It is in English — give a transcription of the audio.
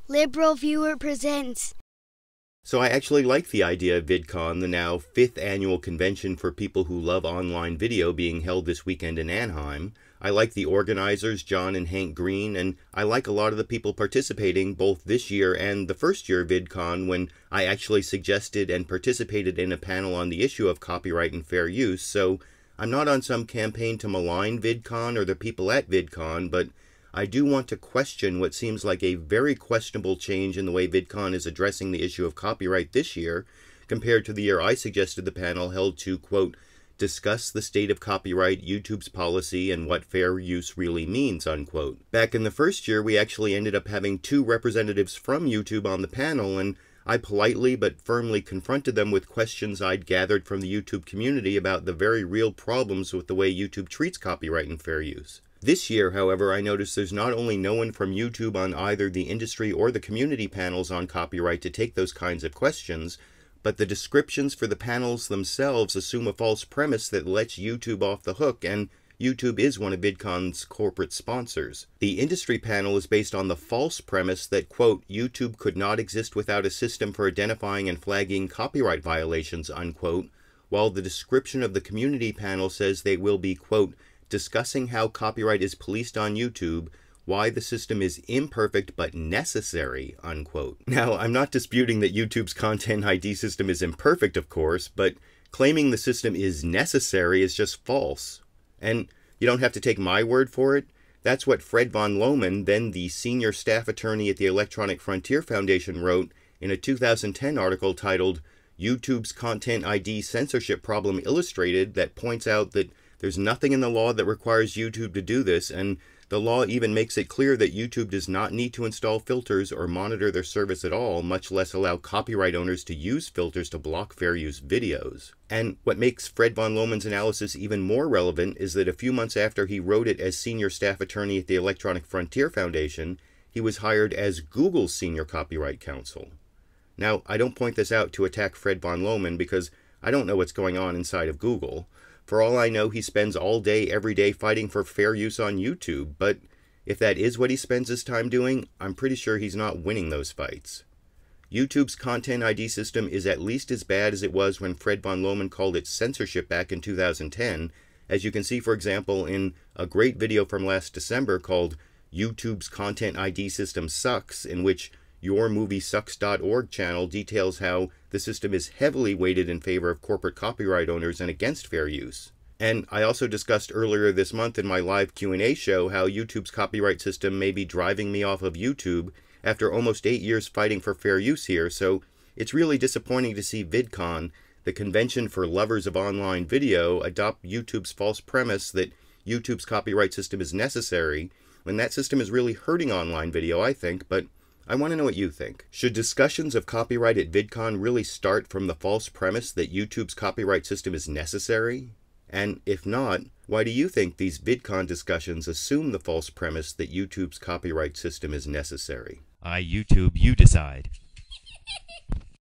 LiberalViewer presents. So I actually like the idea of VidCon, the now 5th annual convention for people who love online video being held this weekend in Anaheim. I like the organizers, John and Hank Green, and I like a lot of the people participating both this year and the first year of VidCon when I actually suggested and participated in a panel on the issue of copyright and fair use. So I'm not on some campaign to malign VidCon or the people at VidCon, but I do want to question what seems like a very questionable change in the way VidCon is addressing the issue of copyright this year, compared to the year I suggested the panel held to, quote, discuss the state of copyright, YouTube's policy, and what fair use really means, unquote. Back in the first year, we actually ended up having 2 representatives from YouTube on the panel, and I politely but firmly confronted them with questions I'd gathered from the YouTube community about the very real problems with the way YouTube treats copyright and fair use. This year, however, I noticed there's not only no one from YouTube on either the industry or the community panels on copyright to take those kinds of questions, but the descriptions for the panels themselves assume a false premise that lets YouTube off the hook, and YouTube is one of VidCon's corporate sponsors. The industry panel is based on the false premise that, quote, YouTube could not exist without a system for identifying and flagging copyright violations, unquote, while the description of the community panel says they will be, quote, discussing how copyright is policed on YouTube, why the system is imperfect but necessary, unquote. Now, I'm not disputing that YouTube's Content ID system is imperfect, of course, but claiming the system is necessary is just false. And you don't have to take my word for it. That's what Fred von Lohman, then the senior staff attorney at the Electronic Frontier Foundation, wrote in a 2010 article titled YouTube's Content ID Censorship Problem Illustrated, that points out that there's nothing in the law that requires YouTube to do this, and the law even makes it clear that YouTube does not need to install filters or monitor their service at all, much less allow copyright owners to use filters to block fair use videos. And what makes Fred von Lohman's analysis even more relevant is that a few months after he wrote it as senior staff attorney at the Electronic Frontier Foundation, he was hired as Google's senior copyright counsel. Now, I don't point this out to attack Fred von Lohman because I don't know what's going on inside of Google. For all I know, he spends all day, every day fighting for fair use on YouTube, but if that is what he spends his time doing, I'm pretty sure he's not winning those fights. YouTube's Content ID system is at least as bad as it was when Fred von Lohman called it censorship back in 2010, as you can see, for example, in a great video from last December called YouTube's Content ID System Sucks, in which YourMovieSucks.org channel details how the system is heavily weighted in favor of corporate copyright owners and against fair use. And I also discussed earlier this month in my live Q&A show how YouTube's copyright system may be driving me off of YouTube after almost 8 years fighting for fair use here, so it's really disappointing to see VidCon, the convention for lovers of online video, adopt YouTube's false premise that YouTube's copyright system is necessary, when that system is really hurting online video, I think, but I want to know what you think. Should discussions of copyright at VidCon really start from the false premise that YouTube's copyright system is necessary? And if not, why do you think these VidCon discussions assume the false premise that YouTube's copyright system is necessary? I YouTube, you decide.